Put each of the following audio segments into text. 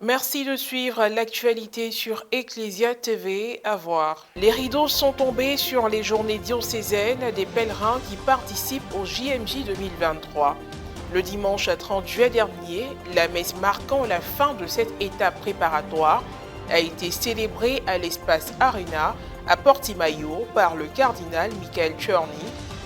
Merci de suivre l'actualité sur Ecclesia TV. À voir. Les rideaux sont tombés sur les journées diocésaines des pèlerins qui participent au JMJ 2023. Le dimanche 30 juillet dernier, la messe marquant la fin de cette étape préparatoire a été célébrée à l'espace Arena à Portimao par le cardinal Michael Czerny,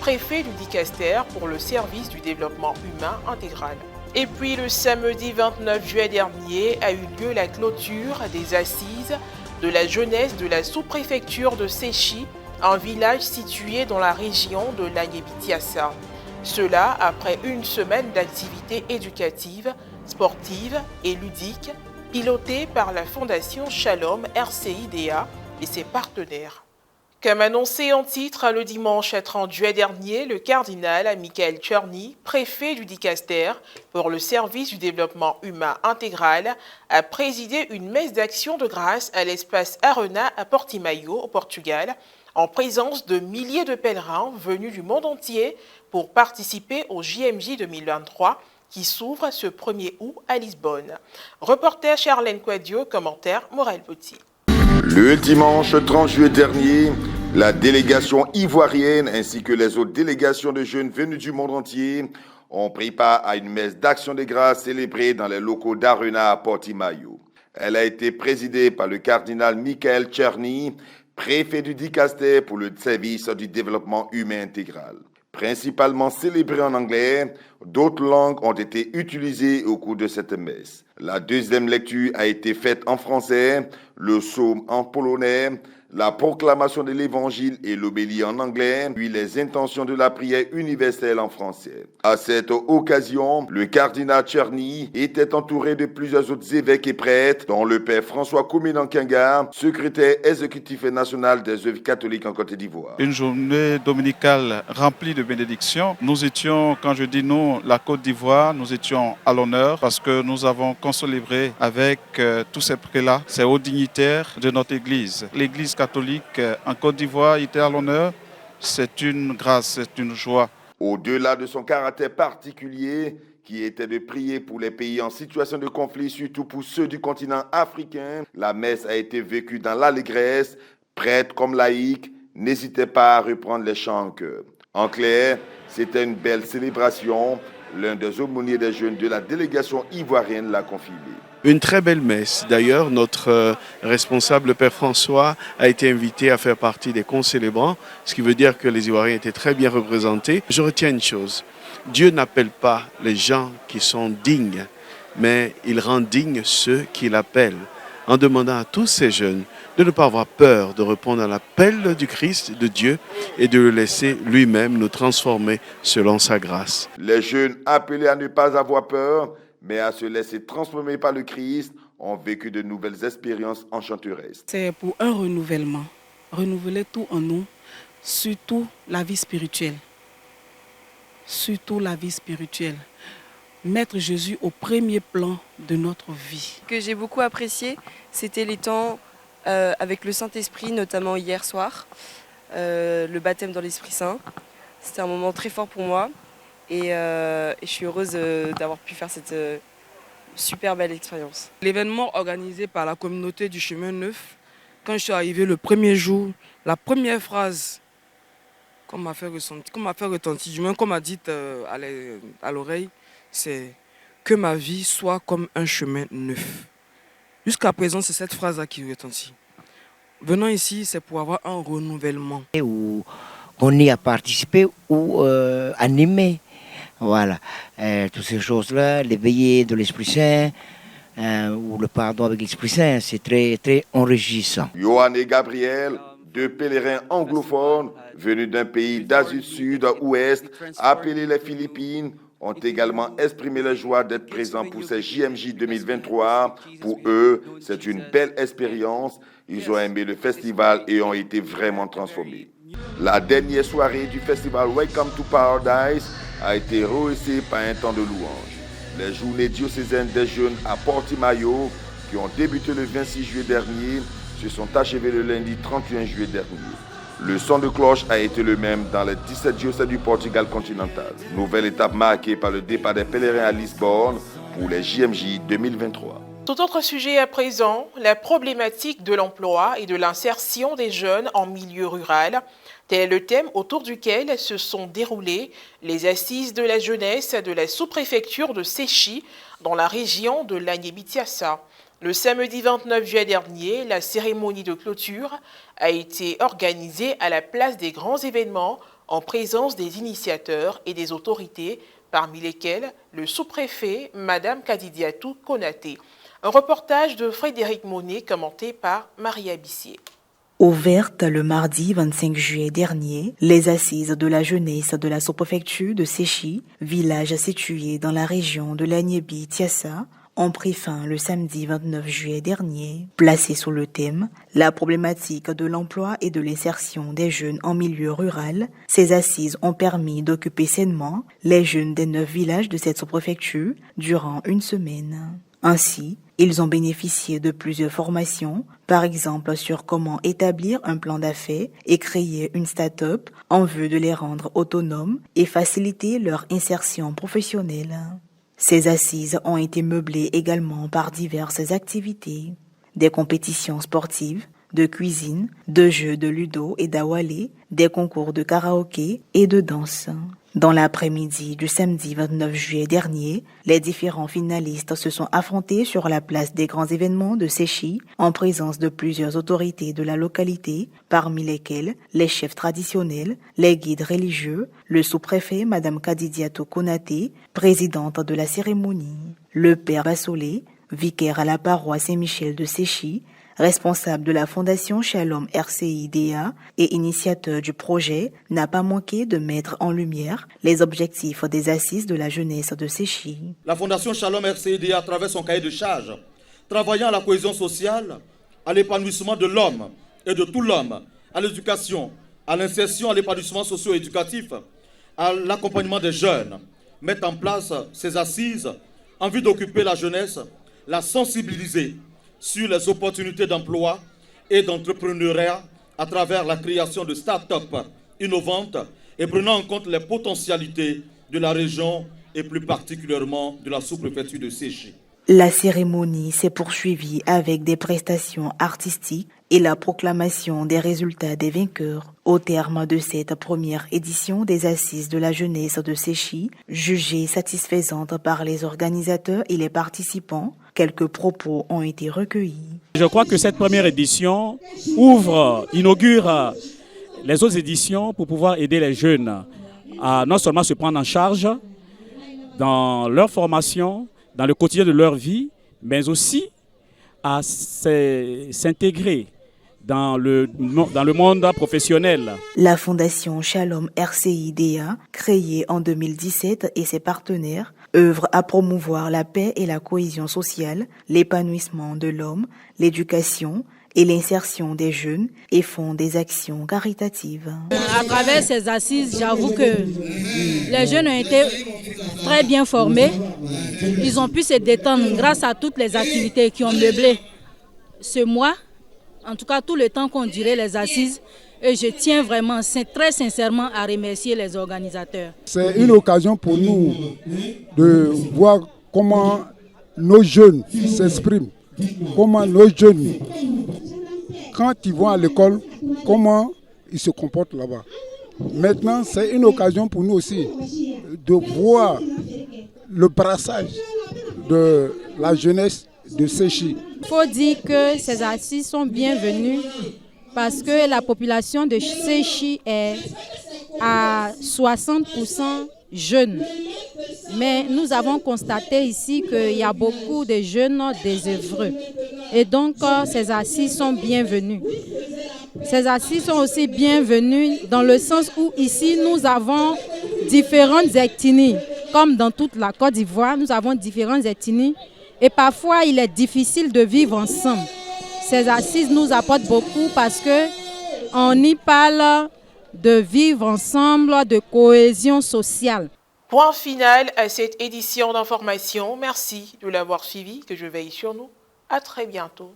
préfet du Dicaster pour le service du développement humain intégral. Et puis le samedi 29 juillet dernier a eu lieu la clôture des assises de la jeunesse de la sous-préfecture de Séchy, un village situé dans la région de l'Agnébitiassa. Cela après une semaine d'activités éducatives, sportives et ludiques, pilotées par la Fondation Shalom RCIDA et ses partenaires. Comme annoncé en titre le dimanche 30 juillet dernier, le cardinal Michael Czerny, préfet du Dicaster pour le service du développement humain intégral, a présidé une messe d'action de grâce à l'espace Arena à Portimao, au Portugal, en présence de milliers de pèlerins venus du monde entier pour participer au JMJ 2023 qui s'ouvre ce 1er août à Lisbonne. Reporter Charlène Quadio, commentaire Morel Petit. Le dimanche 30 juillet dernier, la délégation ivoirienne ainsi que les autres délégations de jeunes venus du monde entier ont pris part à une messe d'action de grâce célébrée dans les locaux d'Arena à Portimao. Elle a été présidée par le cardinal Michael Czerny, préfet du Dicaster pour le service du développement humain intégral. Principalement célébrée en anglais, d'autres langues ont été utilisées au cours de cette messe. La deuxième lecture a été faite en français, le psaume en polonais, la proclamation de l'évangile et l'obélie en anglais, puis les intentions de la prière universelle en français. À cette occasion, le cardinal Czerny était entouré de plusieurs autres évêques et prêtres, dont le père François Koumi-Nankenga, secrétaire exécutif national des œuvres catholiques en Côte d'Ivoire. Une journée dominicale remplie de bénédictions. Nous étions, quand je dis nous, la Côte d'Ivoire, nous étions à l'honneur parce que nous avons concélébré avec tous ces prélats, ces hauts dignitaires de notre Église. L'Église catholique en Côte d'Ivoire était à l'honneur. C'est une grâce, c'est une joie. Au-delà de son caractère particulier, qui était de prier pour les pays en situation de conflit, surtout pour ceux du continent africain, la messe a été vécue dans l'allégresse. Prêtres comme laïcs n'hésitaient pas à reprendre les chants en chœur. En clair, c'était une belle célébration. L'un des aumôniers des jeunes de la délégation ivoirienne l'a confirmé. Une très belle messe. D'ailleurs, notre responsable, Père François, a été invité à faire partie des concélébrants, ce qui veut dire que les Ivoiriens étaient très bien représentés. Je retiens une chose, Dieu n'appelle pas les gens qui sont dignes, mais il rend dignes ceux qu'il appelle, en demandant à tous ces jeunes de ne pas avoir peur de répondre à l'appel du Christ, de Dieu, et de le laisser lui-même nous transformer selon sa grâce. Les jeunes appelés à ne pas avoir peur, mais à se laisser transformer par le Christ, ont vécu de nouvelles expériences enchanteresses. C'est pour un renouvellement, renouveler tout en nous, surtout la vie spirituelle. Surtout la vie spirituelle. Mettre Jésus au premier plan de notre vie. Ce que j'ai beaucoup apprécié, c'était les temps avec le Saint-Esprit, notamment hier soir, le baptême dans l'Esprit Saint. C'était un moment très fort pour moi et je suis heureuse d'avoir pu faire cette super belle expérience. L'événement organisé par la communauté du Chemin Neuf, quand je suis arrivé le premier jour, la phrase qu'on m'a fait retentir, du moins qu'on m'a dit à l'oreille, c'est que ma vie soit comme un chemin neuf. Jusqu'à présent, c'est cette phrase-là qui retentit. Venant ici, c'est pour avoir un renouvellement. Où on y a participé ou animé. Voilà. Toutes ces choses-là, l'éveillé de l'Esprit Saint, ou le pardon avec l'Esprit Saint, c'est très, très enrichissant. Johan et Gabriel, deux pèlerins anglophones venus d'un pays d'Asie Sud-Ouest, appelés les Philippines, ont également exprimé la joie d'être présents pour ces JMJ 2023. Pour eux, c'est une belle expérience. Ils ont aimé le festival et ont été vraiment transformés. La dernière soirée du festival Welcome to Paradise a été rehaussée par un temps de louange. Les journées diocésaines des jeunes à Portimao, qui ont débuté le 26 juillet dernier, se sont achevées le lundi 31 juillet dernier. Le son de cloche a été le même dans les 17 diocèses du Portugal continental. Nouvelle étape marquée par le départ des pèlerins à Lisbonne pour les JMJ 2023. Tout autre sujet à présent, la problématique de l'emploi et de l'insertion des jeunes en milieu rural. Tel est le thème autour duquel se sont déroulées les assises de la jeunesse de la sous-préfecture de Séchy dans la région de l'Agné-Bitsiassa. Le samedi 29 juillet dernier, la cérémonie de clôture a été organisée à la place des grands événements en présence des initiateurs et des autorités, parmi lesquels le sous-préfet Madame Kadidiatou Konaté. Un reportage de Frédéric Monet commenté par Maria Bissier. Ouvertes le mardi 25 juillet dernier, les assises de la jeunesse de la sous-préfecture de Séchy, village situé dans la région de l'Agné-Bitsiassa, ont pris fin le samedi 29 juillet dernier. Placées sous le thème « La problématique de l'emploi et de l'insertion des jeunes en milieu rural », ces assises ont permis d'occuper sainement les jeunes des 9 villages de cette sous-préfecture durant une semaine. Ainsi, ils ont bénéficié de plusieurs formations, par exemple sur comment établir un plan d'affaires et créer une start-up en vue de les rendre autonomes et faciliter leur insertion professionnelle. Ces assises ont été meublées également par diverses activités, des compétitions sportives, de cuisine, de jeux de ludo et d'awalé, des concours de karaoké et de danse. Dans l'après-midi du samedi 29 juillet dernier, les différents finalistes se sont affrontés sur la place des grands événements de Séchy en présence de plusieurs autorités de la localité, parmi lesquelles les chefs traditionnels, les guides religieux, le sous-préfet Madame Kadidiatou Konaté, présidente de la cérémonie, le père Bassolé, vicaire à la paroisse Saint-Michel de Séchy, responsable de la Fondation Shalom RCI-DA et initiateur du projet, n'a pas manqué de mettre en lumière les objectifs des assises de la jeunesse de Séchy. La Fondation Shalom RCI-DA, à travers son cahier de charges, travaillant à la cohésion sociale, à l'épanouissement de l'homme et de tout l'homme, à l'éducation, à l'insertion, à l'épanouissement socio-éducatif, à l'accompagnement des jeunes, met en place ces assises en vue d'occuper la jeunesse, la sensibiliser sur les opportunités d'emploi et d'entrepreneuriat à travers la création de start-up innovantes et prenant en compte les potentialités de la région et plus particulièrement de la sous-préfecture de Séchy. La cérémonie s'est poursuivie avec des prestations artistiques et la proclamation des résultats des vainqueurs. Au terme de cette première édition des Assises de la jeunesse de Séchy, jugée satisfaisante par les organisateurs et les participants, quelques propos ont été recueillis. Je crois que cette première édition inaugure les autres éditions pour pouvoir aider les jeunes à non seulement se prendre en charge dans leur formation, dans le quotidien de leur vie, mais aussi à s'intégrer dans le monde professionnel. La Fondation Shalom RCI-DA, créée en 2017 et ses partenaires, œuvre à promouvoir la paix et la cohésion sociale, l'épanouissement de l'homme, l'éducation et l'insertion des jeunes et font des actions caritatives. À travers ces assises, j'avoue que les jeunes ont été très bien formés. Ils ont pu se détendre grâce à toutes les activités qui ont meublé ce mois, en tout cas tout le temps qu'on durait les assises. Et je tiens vraiment très sincèrement à remercier les organisateurs. C'est une occasion pour nous de voir comment nos jeunes s'expriment, comment nos jeunes, quand ils vont à l'école, comment ils se comportent là-bas. Maintenant, c'est une occasion pour nous aussi de voir le brassage de la jeunesse de Séchy. Il faut dire que ces assises sont bienvenues parce que la population de Séchy est à 60% jeune. Mais nous avons constaté ici qu'il y a beaucoup de jeunes désœuvreux. Et donc, ces assises sont bienvenues. Ces assises sont aussi bienvenues dans le sens où ici, nous avons différentes ethnies. Comme dans toute la Côte d'Ivoire, nous avons différentes ethnies. Et parfois, il est difficile de vivre ensemble. Ces assises nous apportent beaucoup parce qu'on y parle de vivre ensemble, de cohésion sociale. Point final à cette édition d'information. Merci de l'avoir suivi, que je veille sur nous. À très bientôt.